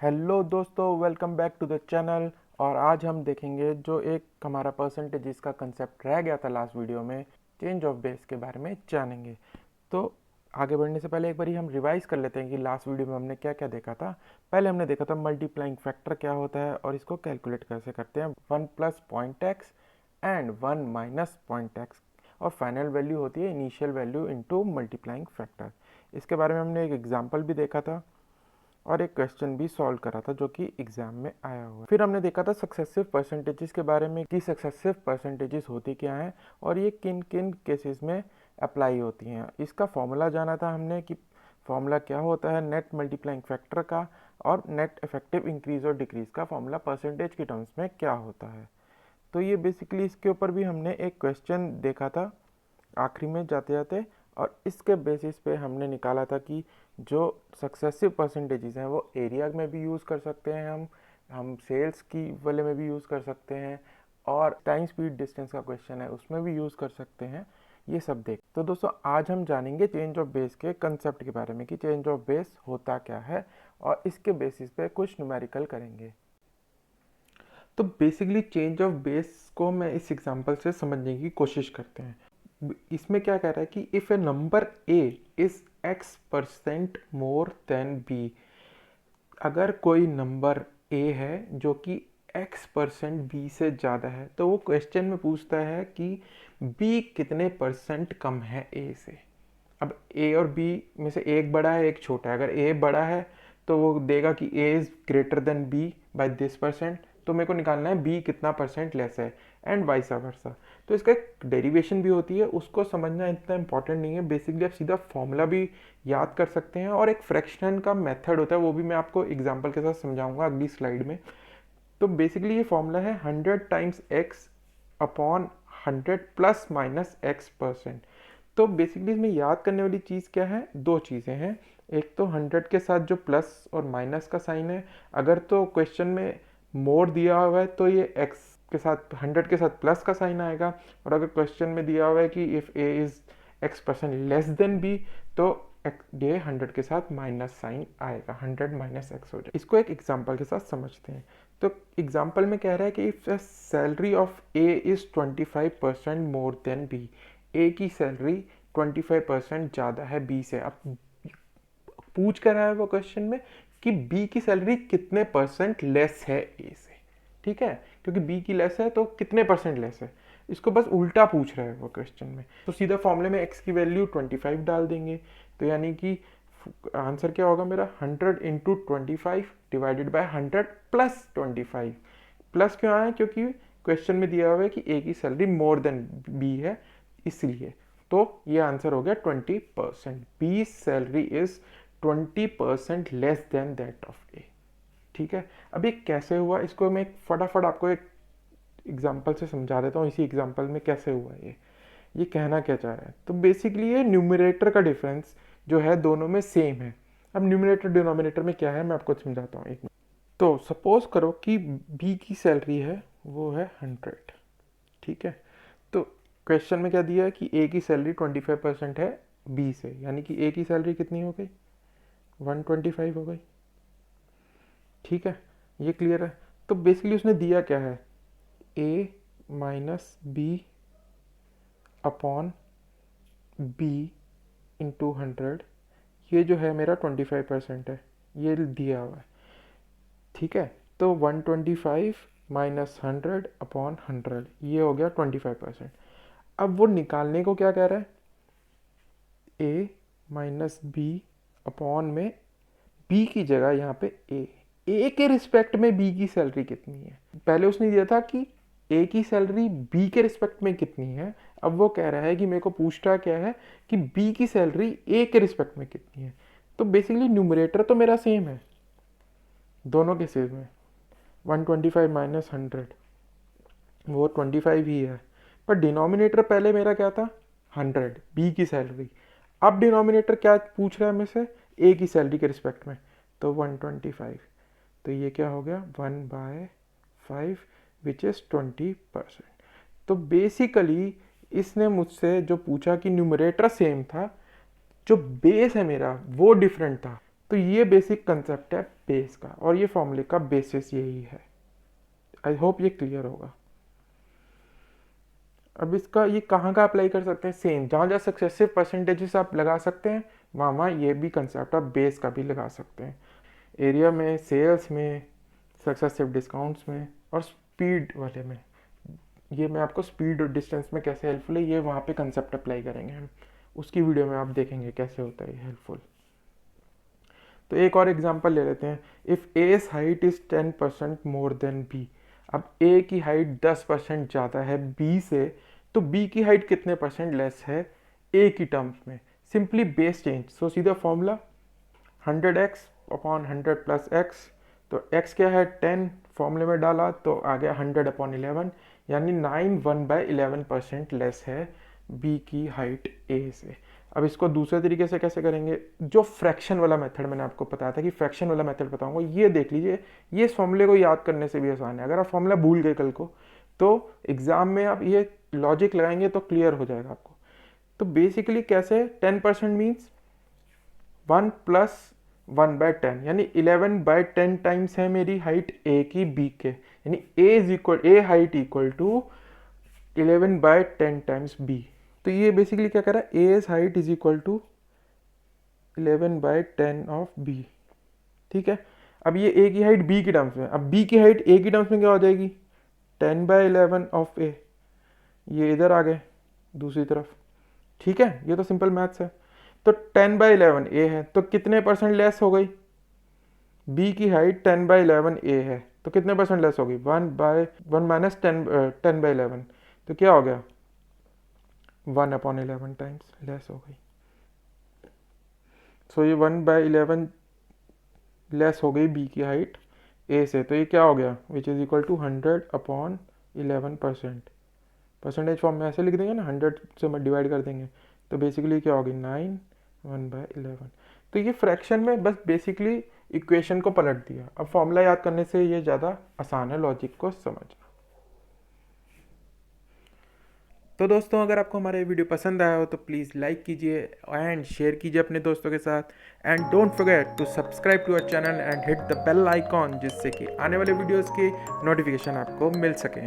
Hello दोस्तों, welcome back to the channel. और आज हम देखेंगे जो एक हमारा परसेंटेज का कंसेप्ट रह गया था लास्ट वीडियो में, चेंज ऑफ बेस के बारे में जानेंगे। तो आगे बढ़ने से पहले एक बार हम रिवाइज कर लेते हैं कि लास्ट वीडियो में हमने क्या क्या देखा था। पहले हमने देखा था मल्टीप्लाइंग फैक्टर क्या होता है और इसको कैलकुलेट कैसे करते हैं, 1 plus point x and 1 minus point x, और फाइनल वैल्यू होती है initial value into multiplying factor. इसके बारे में हमने एक एग्जाम्पल भी देखा था और एक क्वेश्चन भी सॉल्व करा था जो कि एग्जाम में आया हुआ है। फिर हमने देखा था सक्सेसिव परसेंटेजेस के बारे में कि सक्सेसिव परसेंटेजेस होती क्या हैं और ये किन किन केसेस में अप्लाई होती हैं। इसका फॉर्मूला जाना था हमने कि फॉर्मूला क्या होता है नेट मल्टीप्लाइंग फैक्टर का, और नेट इफेक्टिव इंक्रीज और डिक्रीज का फॉर्मूला परसेंटेज के टर्म्स में क्या होता है। तो ये बेसिकली इसके ऊपर भी हमने एक क्वेश्चन देखा था आखिरी में जाते जाते, और इसके बेसिस पे हमने निकाला था कि जो सक्सेसिव परसेंटेजेस हैं वो एरिया में भी यूज़ कर सकते हैं, हम सेल्स की वाले में भी यूज़ कर सकते हैं, और टाइम स्पीड डिस्टेंस का क्वेश्चन है उसमें भी यूज़ कर सकते हैं। ये सब देख तो दोस्तों आज हम जानेंगे चेंज ऑफ बेस के कंसेप्ट के बारे में कि चेंज ऑफ बेस होता क्या है, और इसके बेसिस पे कुछ न्यूमेरिकल करेंगे। तो बेसिकली चेंज ऑफ बेस को मैं इस एग्जांपल से समझने की कोशिश करते हैं। इसमें क्या कह रहा है कि if a number A is x% more than B, अगर कोई नंबर ए है जो कि x% बी से ज़्यादा है, तो वो क्वेश्चन में पूछता है कि बी कितने परसेंट कम है ए से। अब ए और बी में से एक बड़ा है एक छोटा है। अगर ए बड़ा है तो वो देगा कि A is greater than B by this percent, तो मेरे को निकालना है बी कितना परसेंट लेस है, एंड वाइस वर्सा। तो इसका एक डेरिवेशन भी होती है, उसको समझना इतना इंपॉर्टेंट नहीं है। बेसिकली आप सीधा फॉर्मूला भी याद कर सकते हैं, और एक फ्रैक्शन का मेथड होता है, वो भी मैं आपको एग्जाम्पल के साथ समझाऊंगा अगली स्लाइड में। तो बेसिकली ये फॉर्मूला है 100 times x upon 100 plus minus x percent. तो बेसिकली इसमें याद करने वाली चीज़ क्या है, दो चीज़ें हैं। एक तो 100 के साथ जो प्लस और माइनस का साइन है, अगर तो क्वेश्चन में मोर दिया हुआ है तो ये x के साथ 100 के साथ प्लस का साइन आएगा, और अगर क्वेश्चन में दिया हुआ है कि if a is x% less than b, तो ये 100 के साथ माइनस साइन आएगा, 100 माइनस एक्स हो जाए। इसको एक एग्जांपल के साथ समझते हैं। तो एग्जांपल में कह रहा है कि if salary of a is 25% more than b, ए की सैलरी 25% ज़्यादा है बी से। अब पूछ कर रहा है वो क्वेश्चन में कि बी की सैलरी कितने परसेंट लेस है ए से। ठीक है, क्योंकि बी की लेस है तो कितने परसेंट लेस है, इसको बस उल्टा पूछ रहा है वो क्वेश्चन में। तो सीधा फॉर्मूले में एक्स की वैल्यू 25 डाल देंगे, तो यानी कि आंसर क्या होगा मेरा 100 into 25 divided by 100 plus 25। Plus क्यों आया, क्योंकि क्वेश्चन में दिया हुआ है कि ए की सैलरी मोर देन बी है, इसलिए। तो ये आंसर हो गया 20%। B salary is 20% less than that of A. ठीक है, अब ये कैसे हुआ, इसको मैं फटाफट आपको एक एग्जाम्पल से समझा देता हूँ। इसी एग्जाम्पल में कैसे हुआ ये कहना क्या चाह रहा है। तो बेसिकली ये न्यूमरेटर का डिफरेंस जो है दोनों में सेम है। अब न्यूमरेटर डिनोमिनेटर में क्या है मैं आपको समझाता हूँ एक मिनट। तो सपोज करो कि बी की सैलरी है वो है 100। ठीक है, तो क्वेश्चन में क्या दिया है कि ए की सैलरी 25% है बी से, यानी कि ए की सैलरी कितनी हो गई 125 हो गई। ठीक है, ये क्लियर है। तो बेसिकली उसने दिया क्या है, A minus B upon B into 100, ये जो है मेरा 25% है, ये दिया हुआ है। ठीक है, तो 125 माइनस 100 अपॉन 100, ये हो गया 25%। अब वो निकालने को क्या कह रहा है, ए माइनस बी अपॉन में बी की जगह यहाँ पे ए के रिस्पेक्ट में बी की सैलरी कितनी है। पहले उसने दिया था कि ए की सैलरी बी के रिस्पेक्ट में कितनी है, अब वो कह रहा है कि मेरे को पूछता क्या है कि बी की सैलरी ए के रिस्पेक्ट में कितनी है। तो बेसिकली न्यूमरेटर तो मेरा सेम है दोनों केसेस में, 125 माइनस 100 वो 25 ही है, पर डिनोमिनेटर पहले मेरा क्या था 100 बी की सैलरी। अब डिनोमिनेटर क्या पूछ रहा है मेरे से, ए की सैलरी के रिस्पेक्ट में, तो 125। तो ये क्या हो गया 1/5 विच इज़ 20%। तो बेसिकली इसने मुझसे जो पूछा कि न्यूमरेटर सेम था, जो बेस है मेरा वो डिफरेंट था। तो ये बेसिक कंसेप्ट है बेस का, और ये फॉर्मूले का बेसिस यही है। आई होप ये क्लियर होगा। अब इसका ये कहाँ का अप्लाई कर सकते हैं, सेम जहाँ जहाँ सक्सेसिव परसेंटेजेस आप लगा सकते हैं वहाँ वहाँ ये भी कंसेप्ट आप बेस का भी लगा सकते हैं। एरिया में, सेल्स में, सक्सेसिव डिस्काउंट्स में, और स्पीड वाले में। ये मैं आपको स्पीड और डिस्टेंस में कैसे हेल्पफुल है ये वहाँ पे कंसेप्ट अप्लाई करेंगे हम, उसकी वीडियो में आप देखेंगे कैसे होता है हेल्पफुल। तो एक और एग्जांपल ले लेते हैं। If A's height is 10% more than b। अब a की हाइट 10% ज़्यादा है b से, तो b की हाइट कितने परसेंट लेस है a की टर्म्स में। सिंपली बेस चेंज, सो सीधा formula 100x upon 100 plus x। तो x क्या है 10, फॉर्मूले में डाला तो आ गया 100 अपॉन 11, यानी 9 1/11% लेस है b की हाइट a से। अब इसको दूसरे तरीके से कैसे करेंगे, जो फ्रैक्शन वाला मेथड मैंने आपको बताया था कि फ्रैक्शन वाला मेथड बताऊंगा, ये देख लीजिए। ये इस फॉर्मूले को याद करने से भी आसान है। अगर आप फॉर्मूला भूल गए कल को, तो एग्जाम में आप ये लॉजिक लगाएंगे तो क्लियर हो जाएगा आपको। तो बेसिकली कैसे 10% मीन्स 1 प्लस 1/10, यानी 11/10 टाइम्स है मेरी हाइट ए की बी के, यानी A height equal to 11/10 times B. तो ये बेसिकली क्या कर रहा है, A height is equal to 11/10 of B. ठीक है। अब ये ए की हाइट बी की टर्म्स में, अब बी की हाइट ए की टर्म्स में क्या हो जाएगी 10/11 ऑफ ए। ये इधर आ गए दूसरी तरफ। ठीक है, ये तो सिंपल मैथ्स है। तो 10/11 ए है, तो कितने परसेंट लेस हो गई, बी की हाइट 10/11 ए है, तो कितने परसेंट लेस हो गई 1/1 माइनस 10/11, तो क्या हो गया 1/11 टाइम्स लेस हो गई। सो ये 1/11 लेस हो गई बी की हाइट ए से, तो ये क्या हो गया which is equal to 100/11%। Percentage form में ऐसे लिख देंगे ना, 100 से डिवाइड कर देंगे, तो बेसिकली क्या होगी 9 1/11। तो ये फ्रैक्शन में बस बेसिकली इक्वेशन को पलट दिया। अब फॉर्मूला याद करने से ये ज़्यादा आसान है लॉजिक को समझना। तो दोस्तों अगर आपको हमारा ये वीडियो पसंद आया हो तो प्लीज़ लाइक कीजिए एंड शेयर कीजिए अपने दोस्तों के साथ, and don't forget to subscribe to our channel and hit the bell icon, जिससे कि आने वाले वीडियोस की नोटिफिकेशन आपको मिल सकें।